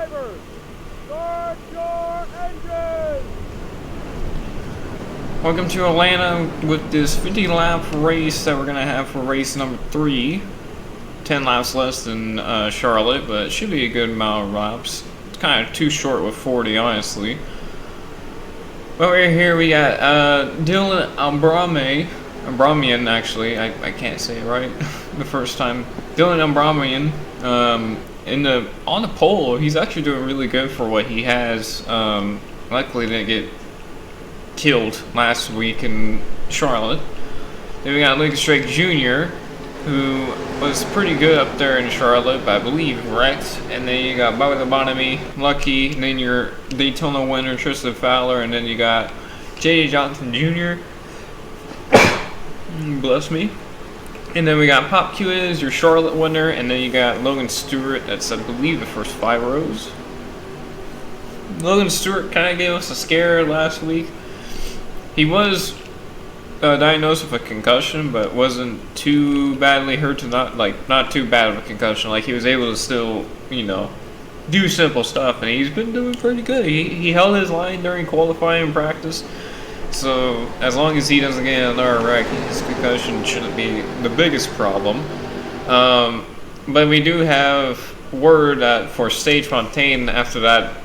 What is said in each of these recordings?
drivers, start your engines! Welcome to Atlanta with this 50 lap race that we're going to have for race number 3. 10 laps less than Charlotte, but it should be a good amount of laps. It's kind of too short with 40, honestly. But right here we got Dylan Ambramian, actually. I can't say it right the first time. Dylan Ambramian on the pole. He's actually doing really good for what he has. Luckily didn't get killed last week in Charlotte. Then we got Lucas Drake Jr., who was pretty good up there in Charlotte, but I believe wrecked. And then you got Bobby Labonamy, Lucky, and then your Daytona winner Tristan Fowler, and then you got J.J. Johnson Jr. Bless me. And then we got Pop Quiz, your Charlotte winner, and then you got Logan Stewart. That's, I believe, the first 5 rows. Logan Stewart kind of gave us a scare last week. He was diagnosed with a concussion, but wasn't too badly hurt to not too bad of a concussion. Like, he was able to still, do simple stuff, and he's been doing pretty good. He held his line during qualifying practice, so as long as he doesn't get another wreck, his concussion shouldn't be the biggest problem. But we do have word that for Sage Fontaine, after that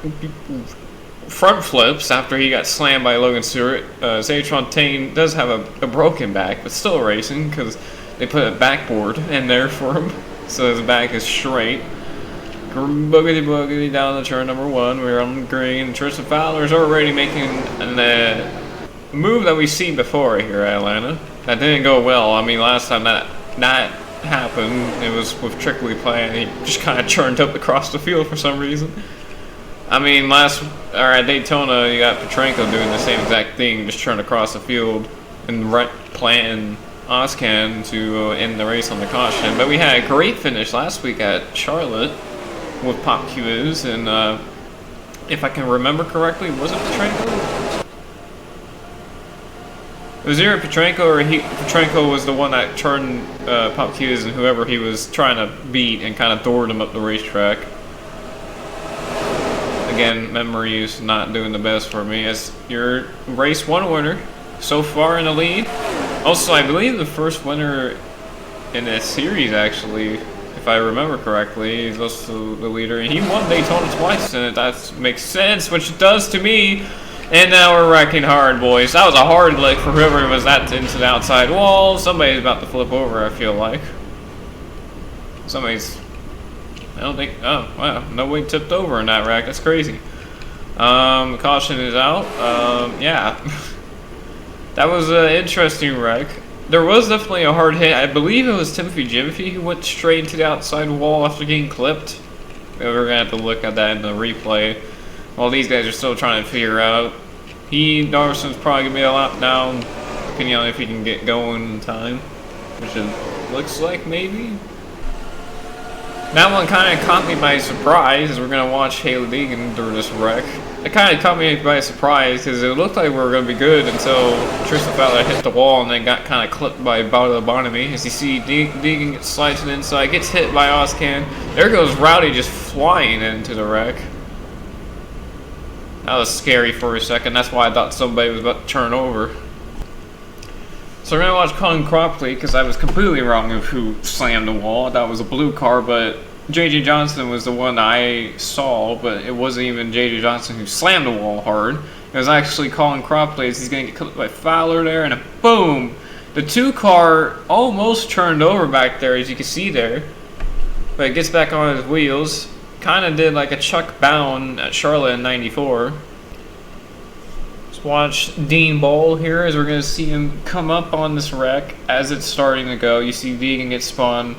front flips after he got slammed by Logan Stewart, Sage Fontaine does have a broken back, but still racing because they put a backboard in there for him, so his back is straight. Boogity boogity down the turn number 1. We're on the green. Tristan Fowler is already making a move that we've seen before here at Atlanta. That didn't go well. I mean, last time that happened, it was with Trickley playing. He just kind of churned up across the field for some reason. I mean, at Daytona, you got Petrenko doing the same exact thing, just turned across the field and planting Oscan to end the race on the caution. But we had a great finish last week at Charlotte with Pop Quiz, and if I can remember correctly, was it Petrenko? It was either Petrenko or Petrenko was the one that turned Pop Quiz and whoever he was trying to beat and kind of doored him up the racetrack. Again, memory is not doing the best for me as your race 1 winner so far in the lead. Also, I believe the first winner in this series, actually, if I remember correctly, is also the leader. And he won Daytona twice, and that makes sense, which it does to me. And now we're wrecking hard, boys. That was a hard lick for whoever was that into the outside wall. Somebody's about to flip over, I feel like. I don't think, oh, wow, nobody tipped over in that wreck. That's crazy. Caution is out. Yeah. That was an interesting wreck. There was definitely a hard hit. I believe it was Timothy Jimothy who went straight into the outside wall after getting clipped. We're going to have to look at that in the replay. While these guys are still trying to figure out. Darson's probably going to be a lap down, depending on if he can get going in time. Which it looks like, maybe. That one kind of caught me by surprise, as we're going to watch Hailie Deegan through this wreck. It kind of caught me by surprise, because it looked like we were going to be good until Tristan Fowler hit the wall and then got kind of clipped by Bobby Labonamy. As you see, Deegan slides to the inside, gets hit by Oscan. There goes Rowdy just flying into the wreck. That was scary for a second. That's why I thought somebody was about to turn over. So we're going to watch Colin Cropley, because I was completely wrong of who slammed the wall. That was a blue car, but J.J. Johnson was the one I saw, but it wasn't even J.J. Johnson who slammed the wall hard. It was actually Colin Cropley, as he's going to get clipped by Fowler there, and boom! The 2-car almost turned over back there, as you can see there. But it gets back on his wheels. Kind of did like a Chuck Bound at Charlotte in '94. Watch Dean Ball here as we're going to see him come up on this wreck as it's starting to go. You see Deegan get spun.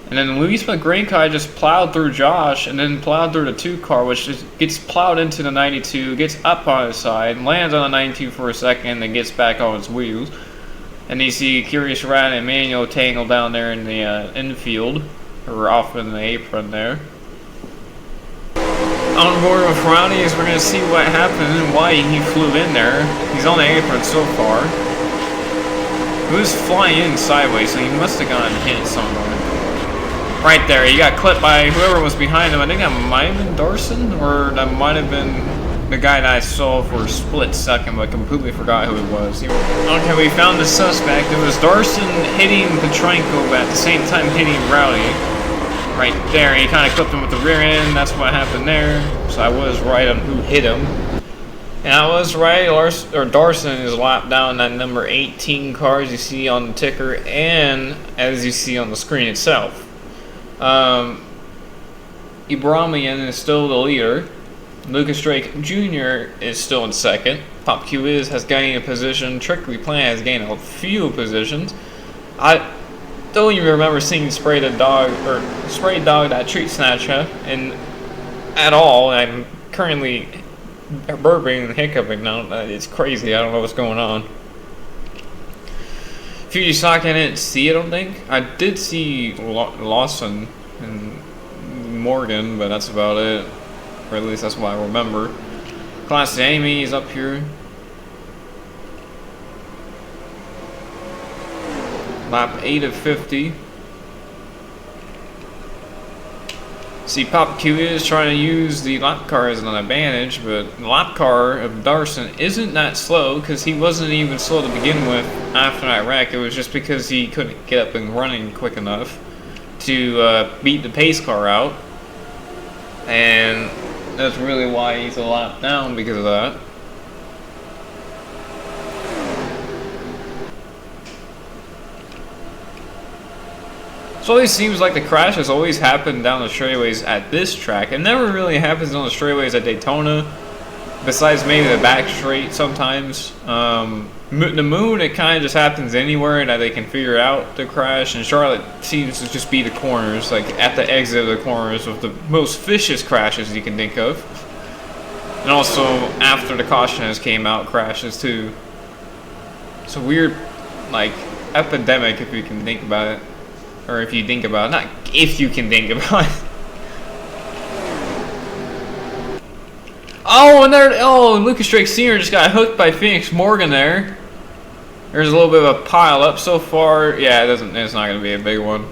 And then Luis McGrainkai just plowed through Josh and then plowed through the 2-car, which just gets plowed into the 92, gets up on his side, lands on the 92 for a second, then gets back on his wheels. And you see Curious Rat and Manuel tangled down there in the infield, or off in the apron there. On board with Rowdy as we're going to see what happened and why he flew in there. He's on the apron so far. He was flying in sideways, so he must have gotten hit somewhere. Right there, he got clipped by whoever was behind him. I think that might have been Darson, or that might have been the guy that I saw for a split second, but completely forgot who it was. Okay, we found the suspect. It was Darson hitting Petrenko, but at the same time hitting Rowdy. Right there, he kind of clipped him with the rear end. That's what happened there. So I was right on who hit him. And I was right, Darson is locked down that number 18 car as you see on the ticker and as you see on the screen itself. Ibrahimian is still the leader. Lucas Drake Jr. is still in second. Pop Q has gained a position. Trickery Plan has gained a few positions. I don't even remember seeing Spray Dog that Treat Snatcher and at all. I'm currently burping and hiccuping now. It's crazy. I don't know what's going on. Fuji Sock, I didn't see it, I don't think. I did see Lawson and Morgan, but that's about it. Or at least that's what I remember. Class Amy is up here. Lap 8 of 50. See, Pop Q is trying to use the lap car as an advantage, but the lap car of Darson isn't that slow because he wasn't even slow to begin with after that wreck. It was just because he couldn't get up and running quick enough to beat the pace car out. And that's really why he's a lap down, because of that. So it always seems like the crashes always happen down the straightaways at this track. It never really happens on the straightaways at Daytona, besides maybe the back straight sometimes. The Moon, it kind of just happens anywhere that they can figure out the crash, and Charlotte seems to just be the corners, like at the exit of the corners with the most vicious crashes you can think of. And also, after the caution has came out, crashes too. It's a weird, like, epidemic if you can think about it. Or if you think about it. Not if you can think about it. Oh, and there, oh, Lucas Drake Sr. just got hooked by Phoenix Morgan there. There's a little bit of a pile up so far. Yeah, it's not going to be a big one.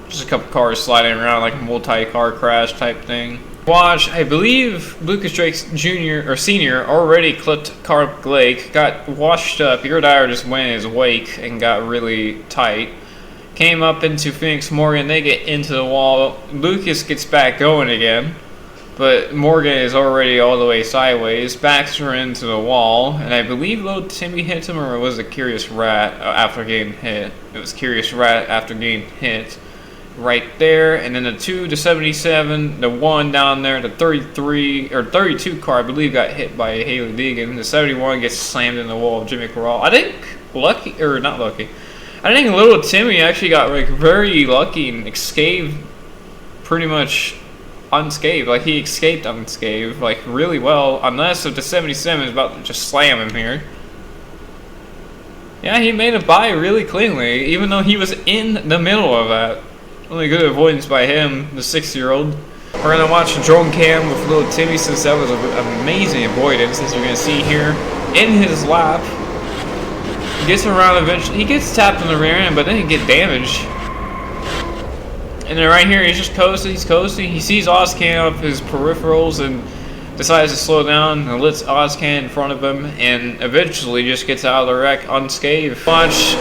Just a couple cars sliding around like a multi-car crash type thing. Watch, I believe Lucas Drake Jr. or Sr. already clipped Carl Blake, got washed up. Your tire just went in his wake and got really tight. Came up into Phoenix Morgan, they get into the wall. Lucas gets back going again, but Morgan is already all the way sideways. Backs her into the wall, and I believe Low Timmy hit him, or was it Curious Rat after getting hit? It was Curious Rat after getting hit. Right there, and then the 2 to 77, the 1 down there, the 33 or 32 car I believe got hit by Haley Deegan. The 71 gets slammed in the wall of Jimmy Corral. I think lucky, or not lucky. I think little Timmy actually got like very lucky and escaped pretty much unscathed. Like he escaped unscathed like really well, unless if the 77 is about to just slam him here. Yeah, he made it by really cleanly, even though he was in the middle of that. Only good avoidance by him, the 6-year-old. We're gonna watch the drone cam with little Timmy since that was an amazing avoidance, as you're gonna see here in his lap. He gets around eventually. He gets tapped in the rear end, but then he gets damaged. And then right here, he's just coasting. He's coasting. He sees Ozcan off his peripherals and decides to slow down and lets Ozcan in front of him, and eventually just gets out of the wreck unscathed. Watch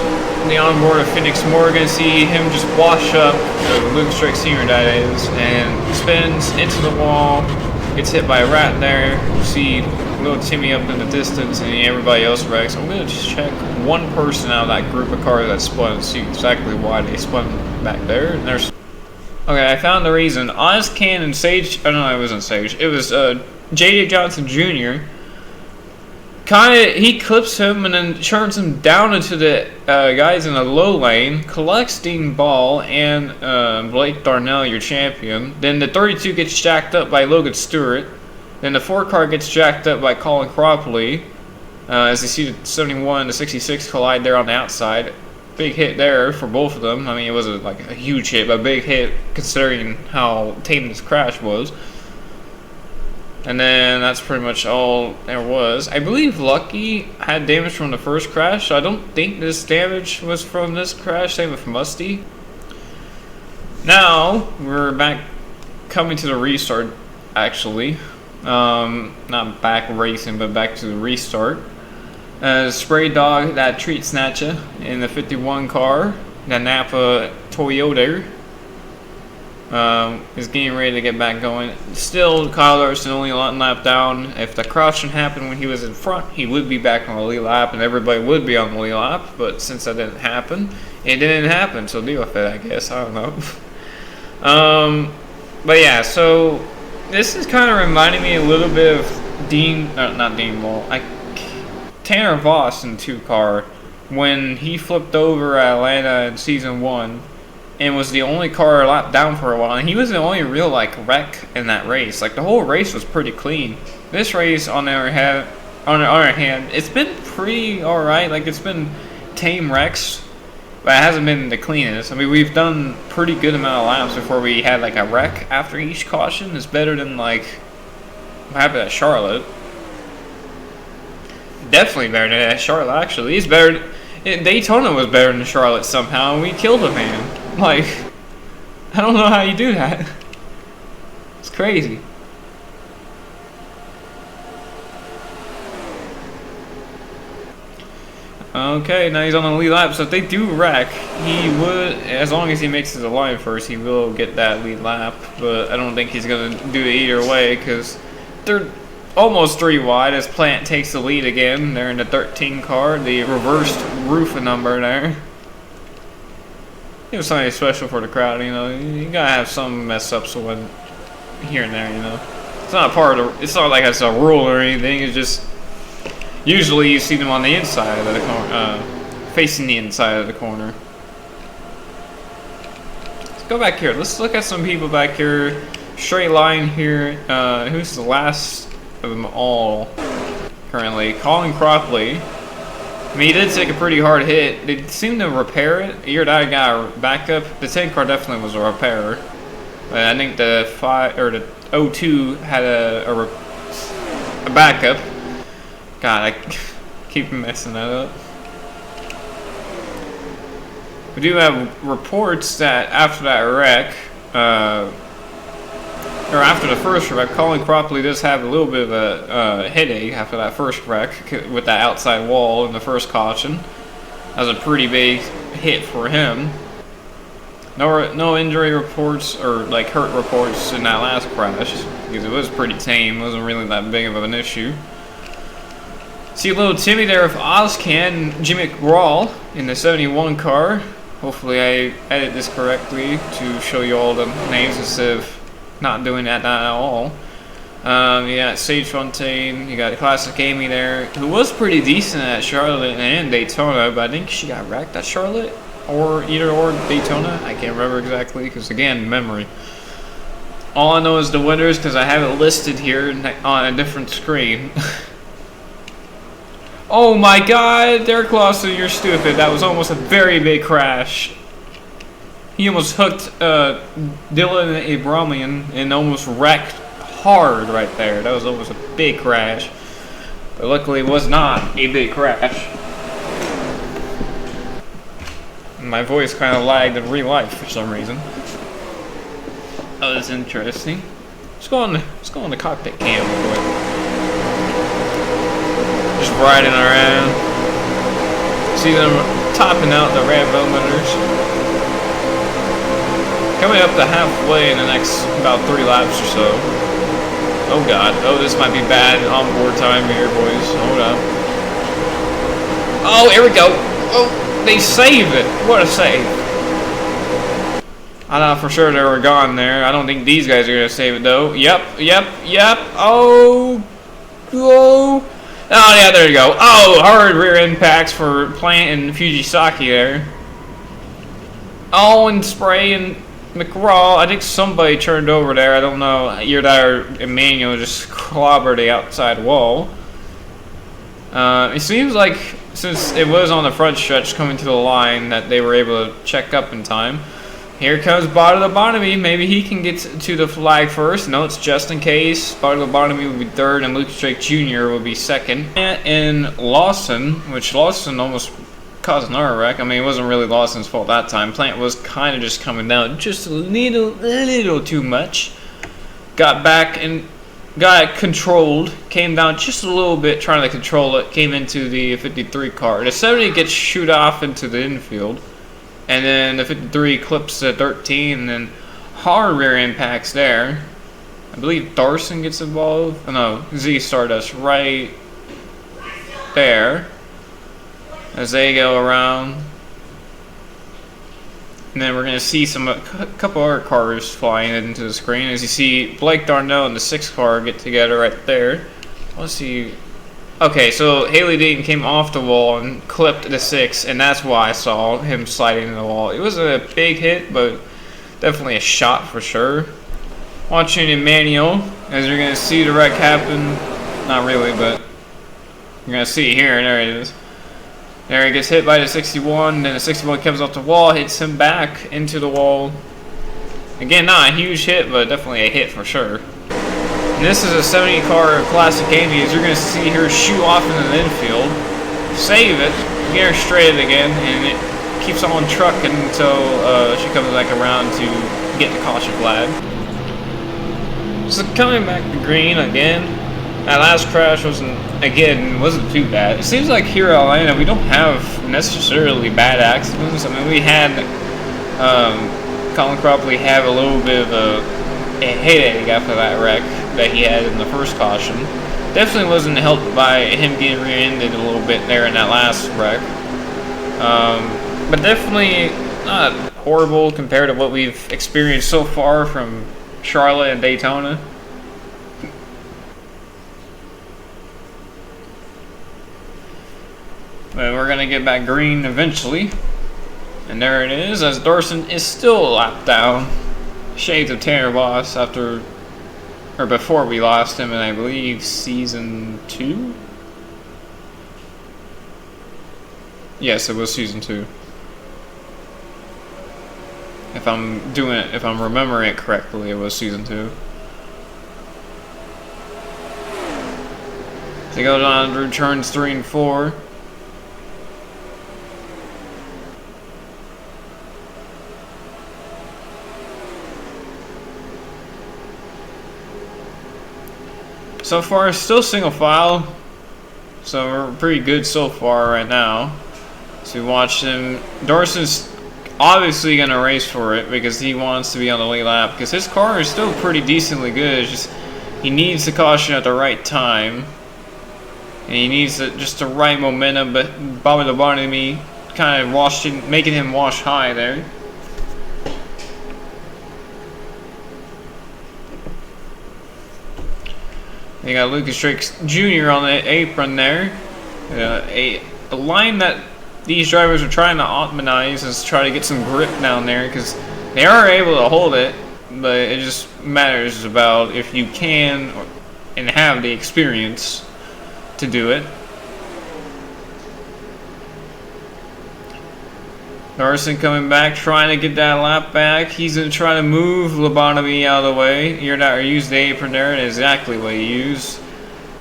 the onboard of Phoenix Morgan, see him just wash up, Lucas Drake Sr. that is, and spins into the wall, gets hit by a rat there. You see little Timmy up in the distance, and everybody else wrecks. I'm gonna just check one person out of that group of cars that spun and see exactly why they spun back there. And there's okay, I found the reason. Ozcan and Sage, oh no, it wasn't Sage. It was J.J. Johnson Jr. He clips him and then turns him down into the guys in the low lane, collects Dean Ball and Blake Darnell, your champion. Then the 32 gets jacked up by Logan Stewart. Then the 4 car gets jacked up by Colin Cropley. As you see the 71 and the 66 collide there on the outside. Big hit there for both of them. I mean, it wasn't like a huge hit, but a big hit considering how tame this crash was. And then that's pretty much all there was. I believe Lucky had damage from the first crash, so I don't think this damage was from this crash. Same with Musty. Now we're back coming to the restart, actually. Not back racing, but back to the restart. Spray Dog, that treat snatcher in the 51 car, the Napa Toyota, is getting ready to get back going. Still, Kyle Larson only one lap down. If the caution happened when he was in front, he would be back on the lead lap, and everybody would be on the lead lap. But since that didn't happen, it didn't happen. So deal with it, I guess. I don't know. But yeah, so this is kind of reminding me a little bit of Tanner Voss in 2 car when he flipped over at Atlanta in season 1 and was the only car a lap down for a while, and he was the only real wreck in that race. Like, the whole race was pretty clean. This race, on the other hand, it's been pretty alright. Like, it's been tame wrecks, but it hasn't been the cleanest. I mean, we've done pretty good amount of laps before we had like a wreck after each caution. It's better than like what happened at Charlotte. Definitely better than at Charlotte, actually. It's better. Daytona was better than Charlotte somehow, and we killed a man. Like, I don't know how you do that. It's crazy. Okay, now he's on the lead lap, so if they do wreck, he would, as long as he makes it to the line first, he will get that lead lap, but I don't think he's going to do it either way, because they're almost 3 wide as Plant takes the lead again. They're in the 13 car, the reversed roof number there. It was something special for the crowd, you know. You gotta have some mess ups when here and there, you know. It's not part of it's not like it's a rule or anything, it's just usually you see them on the inside of the corner, facing the inside of the corner. Let's go back here. Let's look at some people back here. Straight line here. Who's the last of them all currently? Colin Cropley. I mean, he did take a pretty hard hit. They seemed to repair it. Your dad got a backup. The 10 car definitely was a repairer. But I think the 02 had a backup. God, I keep messing that up. We do have reports that after that wreck, or after the first wreck, Colin Cropley does have a little bit of a headache after that first wreck with that outside wall in the first caution. That was a pretty big hit for him. No injury reports or like hurt reports in that last crash because it was pretty tame. It wasn't really that big of an issue. See a little Timmy there with Ozcan, Jimmy McGraw in the 71 car. Hopefully I edit this correctly to show you all the names instead of not doing that at all. You got Sage Fontaine, you got Classic Amy there, who was pretty decent at Charlotte and Daytona, but I think she got wrecked at Charlotte or Daytona. I can't remember exactly because, again, memory. All I know is the winners because I have it listed here on a different screen. Oh my god, Derek Lawson, you're stupid. That was almost a very big crash. He almost hooked Dylan Abramian and almost wrecked hard right there. That was almost a big crash. But luckily it was not a big crash. My voice kind of lagged in real life for some reason. Oh, that's interesting. Let's go on the cockpit cam real quick. Just riding around. See them topping out the red velveters. Coming up to halfway in the next about 3 laps or so. Oh god. Oh, this might be bad onboard time here, boys. Hold up. Oh, here we go. Oh, they saved it. What a save. I thought for sure they were gone there. I don't think these guys are going to save it, though. Yep. Oh. Oh, yeah, there you go. Oh, hard rear impacts for Plant and Fujisaki there. Oh, and Spray and McGraw. I think somebody turned over there. I don't know. Your Emmanuel just clobbered the outside wall. It seems like since it was on the front stretch coming to the line that they were able to check up in time. Here comes Bartolomei. Maybe he can get to the flag first. No, it's just in case. Bartolomei will be third, and Luke Drake Jr. will be second. And Lawson, which Lawson almost caused another wreck. I mean, it wasn't really Lawson's fault that time. Plant was kind of just coming down just a little too much. Got back and got it controlled. Came down just a little bit trying to control it. Came into the 53 car. The 70 gets shoot off into the infield. And then the 53 clips the 13 and then hard rear impacts there. I believe Darson gets involved. Oh no, Z Stardust right there. As they go around. And then we're going to see a couple other cars flying into the screen. As you see Blake Darnell and the 6 car get together right there. Let's see. Okay, so Haley Dean came off the wall and clipped the 6, and that's why I saw him sliding in the wall. It was a big hit, but definitely a shot for sure. Watching Emmanuel, as you're going to see the wreck happen. Not really, but you're going to see it here, and there it is. There he gets hit by the 61, then the 61 comes off the wall, hits him back into the wall. Again, not a huge hit, but definitely a hit for sure. And this is a 70 car classic Amy, as you're going to see her shoot off into the infield, save it, get her straighted again, and it keeps on trucking until she comes back around to get the caution flag. So coming back to green again. That last crash wasn't too bad. It seems like here in Atlanta we don't have necessarily bad accidents. I mean, we had Colin Cropley have a little bit of a headache after that wreck that he had in the first caution. Definitely wasn't helped by him getting rear-ended a little bit there in that last wreck. But definitely not horrible compared to what we've experienced so far from Charlotte and Daytona. But we're going to get back green eventually. And there it is, as Darson is still a lap down. Shades of Tanner Voss before we lost him in, I believe, season 2? Yes, it was season 2. If I'm remembering it correctly, it was season 2. They go down through turns 3 and 4. So far, still single file, so we're pretty good so far right now. So we watch him. Darson's obviously going to race for it because he wants to be on the lead lap because his car is still pretty decently good. It's just he needs the caution at the right time, and he needs just the right momentum. But Bobby Lobotomy kind of making him wash high there. You got Lucas Drake Jr. on the apron there. A line that these drivers are trying to optimize is try to get some grip down there because they are able to hold it, but it just matters about if you can and have the experience to do it. Darson coming back, trying to get that lap back. He's going to try to move Lobotomy out of the way. You're not going to use the apron there, and exactly what you use.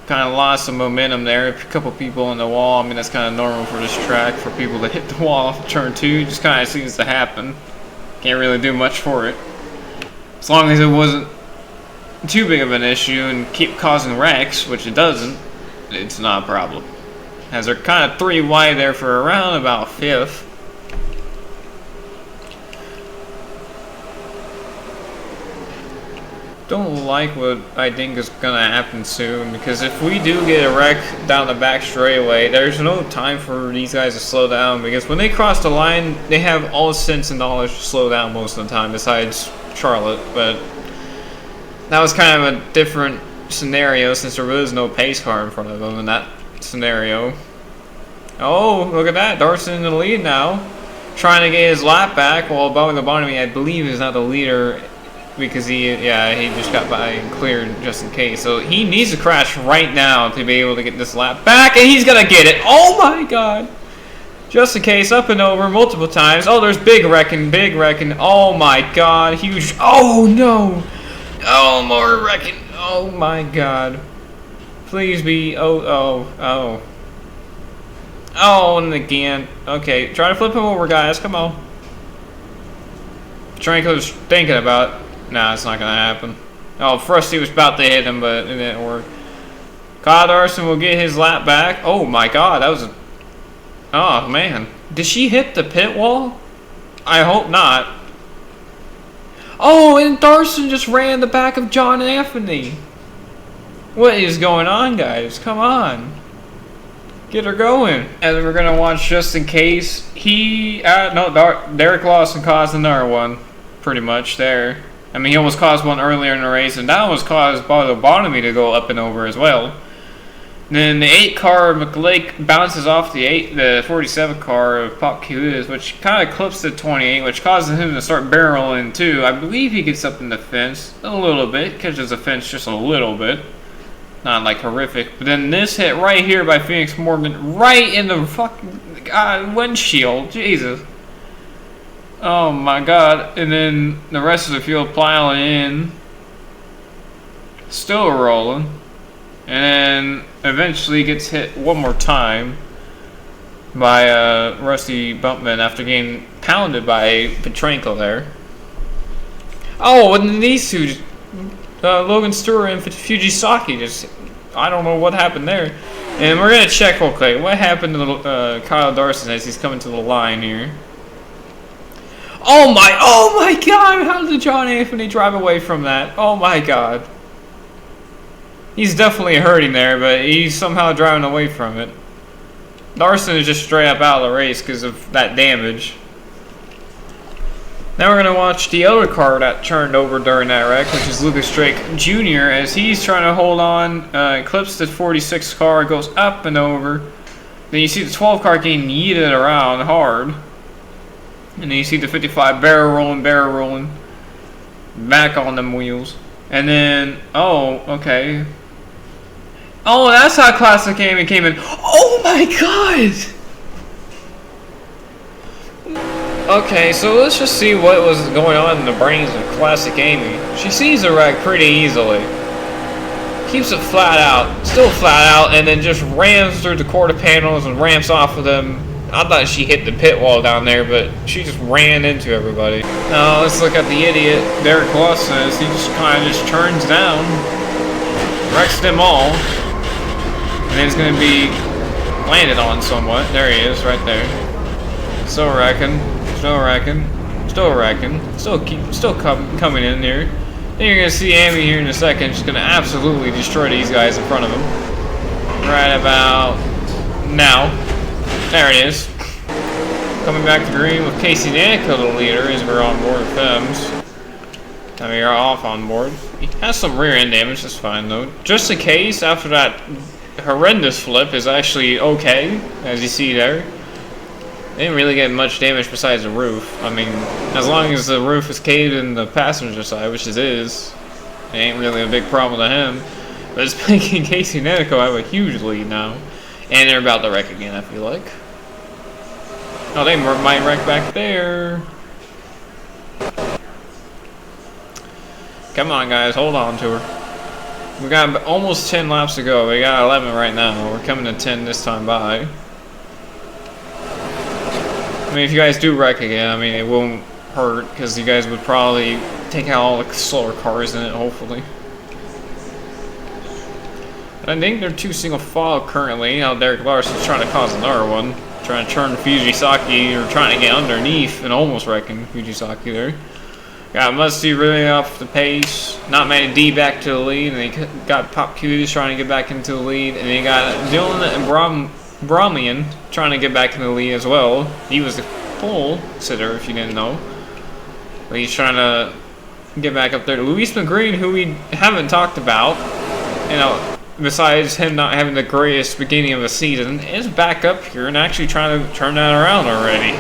Kind of lost some momentum there. A couple people in the wall. I mean, that's kind of normal for this track, for people to hit the wall off turn 2. Just kind of seems to happen. Can't really do much for it. As long as it wasn't too big of an issue and keep causing wrecks, which it doesn't, it's not a problem. As they're kind of 3 wide there for around about 5th. Don't like what I think is gonna happen soon, because if we do get a wreck down the back straightaway, there's no time for these guys to slow down, because when they cross the line, they have all sense and knowledge to slow down most of the time, besides Charlotte. But that was kind of a different scenario since there was no pace car in front of them in that scenario. Oh, look at that, Darson in the lead now, trying to get his lap back, while Bobby Lobotomy, I believe, is not the leader, because he just got by and cleared just in case. So he needs to crash right now to be able to get this lap back, and he's gonna get it. Oh my god! Just in case, up and over multiple times. Oh, there's big wrecking. Oh my god, huge. Oh no! Oh, more wrecking. Oh my god. Please be. Oh. Oh, and again. Okay, try to flip him over, guys. Come on. Tranquil's thinking about it. Nah, it's not gonna happen. Oh, Frosty was about to hit him, but it didn't work. Kyle Larson will get his lap back. Oh my god, that was a... Oh, man. Did she hit the pit wall? I hope not. Oh, and Darson just ran the back of John Anthony. What is going on, guys? Come on. Get her going. And we're going to watch just in case. Derek Lawson caused another one. Pretty much there. I mean, he almost caused one earlier in the race, and that was caused by the Bonomy to go up and over as well. Then the 8 car McLake bounces off the 47 car of Pop Q, which kind of clips the 28, which causes him to start barreling too. I believe he gets up in the fence a little bit, catches the fence just a little bit. Not like horrific. But then this hit right here by Phoenix Morgan, right in the fucking windshield. Jesus. Oh my god. And then the rest of the field piling in. Still rolling. And then eventually gets hit one more time by Rusty Bumpman after getting pounded by Petranko there. Oh, and then these two, Logan Stewart and Fujisaki, just, I don't know what happened there. And we're going to check real quick. What happened to Kyle Darson as he's coming to the line here? Oh my god, how did John Anthony drive away from that? Oh my god. He's definitely hurting there, but he's somehow driving away from it. Darson is just straight up out of the race because of that damage. Now we're going to watch the other car that turned over during that wreck, which is Lucas Drake Jr. as he's trying to hold on, clips the 46 car, goes up and over. Then you see the 12 car getting yeeted around hard. And then you see the 55 barrel rolling, back on them wheels. And then, oh, okay. Oh, that's how Classic Amy came in. Oh my god! Okay, so let's just see what was going on in the brains of Classic Amy. She sees the wreck pretty easily. Keeps it flat out, still flat out, and then just rams through the quarter panels and ramps off of them. I thought she hit the pit wall down there, but she just ran into everybody. Now let's look at the idiot, Derek Lawson, as he just kind of just turns down, wrecks them all. And then it's going to be landed on somewhat. There he is, right there. Still wrecking, still coming in here. Then you're going to see Amy here in a second. She's going to absolutely destroy these guys in front of him. Right about now. There it is. Coming back to green with Casey Nanico, the leader, as we're on board with Fems. I mean, you're off on board. He has some rear end damage, that's fine though. Just in case, after that horrendous flip is actually okay, as you see there. They didn't really get much damage besides the roof. I mean, as long as the roof is caved in the passenger side, which it is, it ain't really a big problem to him. But it's making Casey Nanico have a huge lead now. And they're about to wreck again, I feel like. Oh, they might wreck back there. Come on, guys, hold on to her. We got almost 10 laps to go. We got 11 right now. We're coming to 10 this time by. I mean, if you guys do wreck again, I mean, it won't hurt because you guys would probably take out all the slower cars in it, hopefully. I think they're 2 single file currently. Now Derek Larson's trying to cause another one. Trying to turn Fujisaki, or trying to get underneath and almost wrecking Fujisaki there. Got Musty really off the pace. Not made D back to the lead. And they got Pop Q's trying to get back into the lead. And they got Dylan and Bromlian trying to get back into the lead as well. He was the pole sitter, if you didn't know. But he's trying to get back up there. Luis McGreen, who we haven't talked about, you know, besides him not having the greatest beginning of the season, is back up here and actually trying to turn that around already.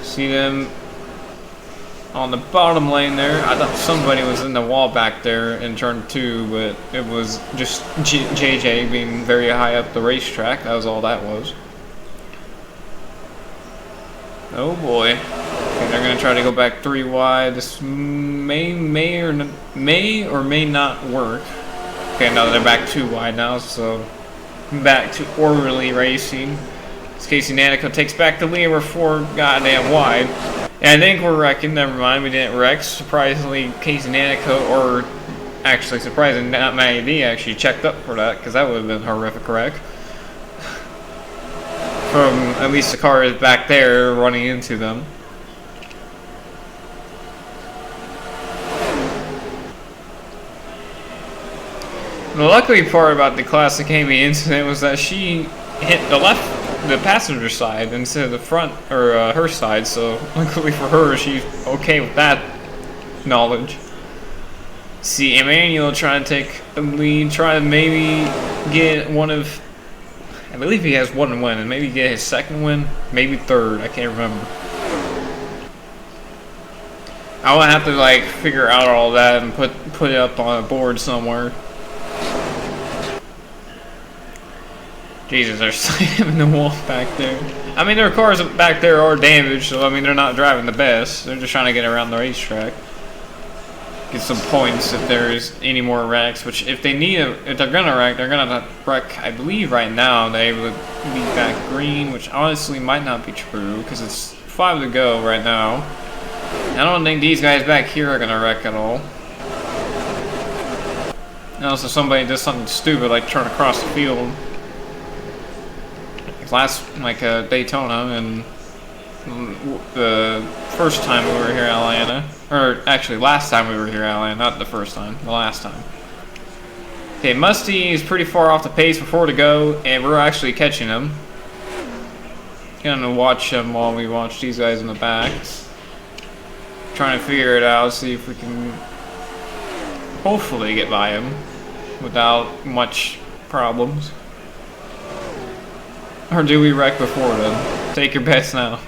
See them on the bottom lane there. I thought somebody was in the wall back there in turn 2, but it was just JJ being very high up the racetrack. That was all that was. Oh boy. Okay, they're gonna try to go back 3 wide. This may or may not work. Okay, now they're back 2 wide now, so back to orderly racing. As Casey Nanico takes back the lead, we're 4 goddamn wide. And I think we're wrecking, never mind, we didn't wreck. Surprisingly, Casey Nanico, or actually surprisingly, not Matty D actually checked up for that, because that would have been a horrific wreck. From at least the car is back there running into them. The lucky part about the Classic Amy incident was that she hit the passenger side instead of the front, or her side, so luckily for her, she's okay with that knowledge. See Emmanuel trying to take the lead, try to maybe get one of, I believe he has 1 win, and maybe get his 2nd win, maybe 3rd, I can't remember. I would have to like figure out all that and put it up on a board somewhere. Jesus, they're slamming the wall back there. I mean, their cars back there are damaged, so I mean, they're not driving the best. They're just trying to get around the racetrack. Get some points if there's any more wrecks, which if they need if they're gonna wreck, I believe right now they would be back green, which honestly might not be true, because it's 5 to go right now. I don't think these guys back here are gonna wreck at all. Unless if somebody does something stupid like turn across the field. Like Daytona and the first time we were here in Atlanta, or actually last time we were here in Atlanta, not the first time, the last time. Okay, Musty is pretty far off the pace with 4 to go, and we're actually catching him. Gonna watch him while we watch these guys in the back. Trying to figure it out, see if we can hopefully get by him without much problems. Or do we wreck before then? Take your bets now.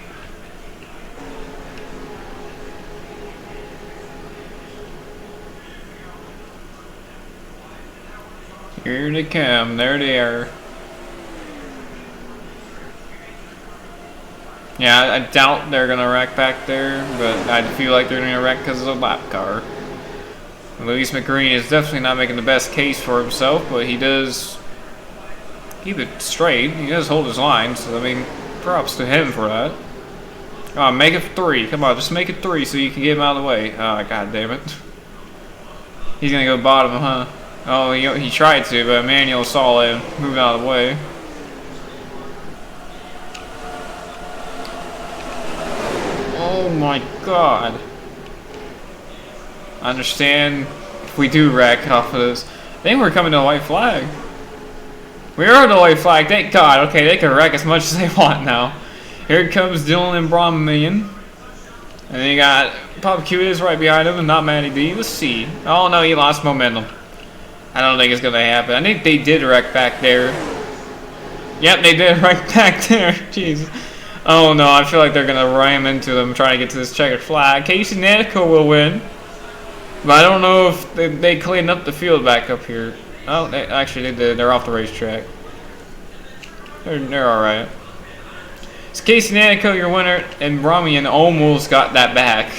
Here they come. There they are. Yeah, I doubt they're gonna wreck back there, but I feel like they're gonna wreck because of the lap car. Luis McGreen is definitely not making the best case for himself, but he does keep it straight. He does hold his line, so I mean, props to him for that. Come on, make it 3. Come on, just make it 3 so you can get him out of the way. Oh, god damn it. He's gonna go bottom, huh? Oh, he tried to, but Emmanuel saw him move out of the way. Oh my god. I understand if we do wreck off of this. I think we're coming to a white flag. We are the white flag, thank God. Okay, they can wreck as much as they want now. Here comes Dylan and Brahman. And then you got Pop Q is right behind him and not Matty D. Let's see. Oh no, he lost momentum. I don't think it's gonna happen. I think they did wreck back there. Yep, they did wreck back there. Jeez. Oh no, I feel like they're gonna ram into them trying to get to this checkered flag. Casey Nanico will win. But I don't know if they cleaned up the field back up here. Oh, actually they did. They're off the racetrack. They're alright. It's Casey Nanico, your winner, and Ramian almost got that back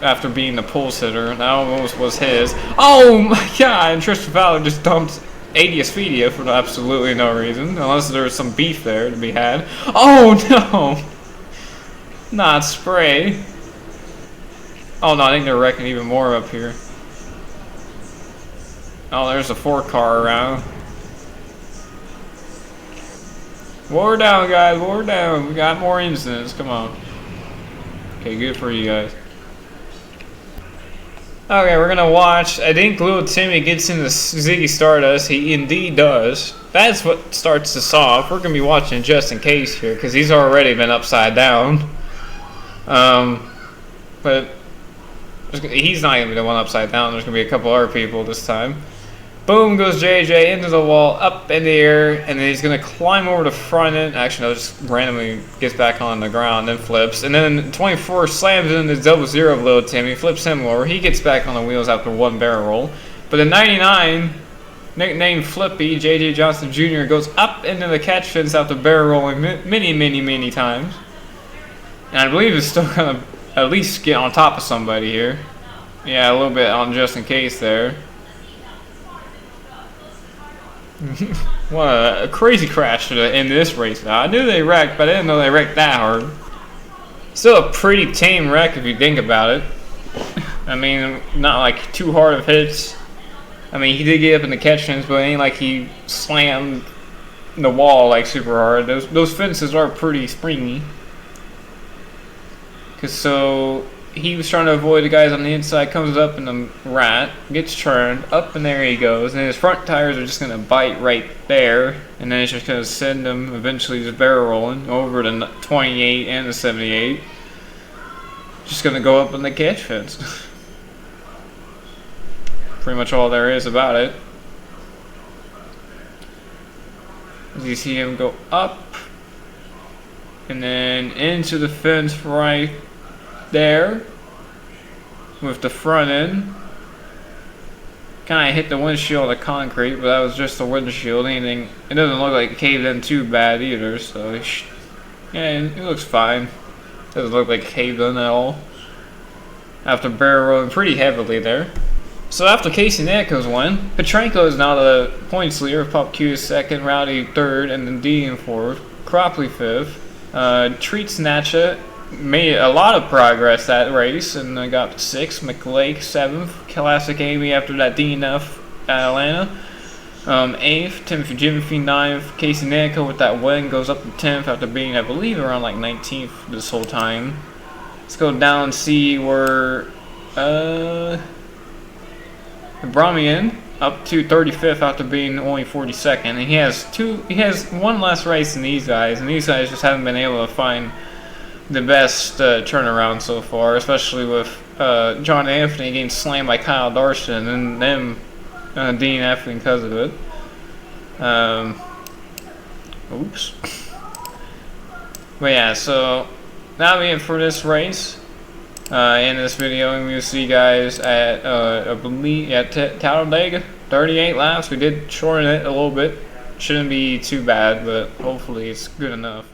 after being the pole sitter. That almost was his. Oh my god! And Tristan Fowler just dumped Adius Fedia for absolutely no reason. Unless there was some beef there to be had. Oh no! Not spray. Oh no, I think they're wrecking even more up here. Oh, there's a 4-car around. War down, guys. War down. We got more incidents. Come on. Okay, good for you guys. Okay, we're gonna watch. I think Little Timmy gets into Ziggy Stardust. He indeed does. That's what starts this off. We're gonna be watching just in case here, because he's already been upside down. But he's not gonna be the one upside down. There's gonna be a couple other people this time. Boom goes JJ into the wall, up in the air, and then he's gonna climb over the front end. Actually, no, just randomly gets back on the ground, then flips. And then 24 slams into double zero of Little Timmy, flips him over. He gets back on the wheels after one barrel roll. But the 99, nicknamed Flippy, JJ Johnson Jr., goes up into the catch fence after barrel rolling many times. And I believe it's still gonna at least get on top of somebody here. Yeah, a little bit on just in case there. What a crazy crash to end this race. Now, I knew they wrecked, but I didn't know they wrecked that hard. Still a pretty tame wreck if you think about it. I mean, not like too hard of hits. I mean, he did get up in the catch fence, but it ain't like he slammed the wall like super hard. Those fences are pretty springy. Cause so he was trying to avoid the guys on the inside, comes up in the rat, gets turned, up and there he goes, and his front tires are just gonna bite right there, and then it's just gonna send him eventually just barrel rolling over the 28 and the 78. Just gonna go up on the catch fence. Pretty much all there is about it. As you see him go up and then into the fence right there with the front end. Kind of hit the windshield of the concrete, but that was just the windshield. Anything, it doesn't look like it caved in too bad either, so yeah, it looks fine. Doesn't look like it caved in at all. After barrel rolling pretty heavily there. So after Casey Neko's win, Petrenko is now the points leader. Pop Q is second, Rowdy third, and then Dean fourth. Cropley fifth. Treat Snatcha made a lot of progress that race and got sixth. McLake seventh. Classic Amy after that DNF at Atlanta. Eighth. Timothy Jimothy ninth. Casey Neko with that win goes up to 10th after being, I believe, around like 19th this whole time. Let's go down and see where Bramian up to 35th after being only 42nd, and he has one less race than these guys, and these guys just haven't been able to find the best turnaround so far, especially with John Anthony getting slammed by Kyle Darson and them Dean Effing because of it. Oops. But yeah, so that'll be it for this race. In this video, and we'll see you guys at I believe at Talladega. 38 laps. We did shorten it a little bit. Shouldn't be too bad, but hopefully it's good enough.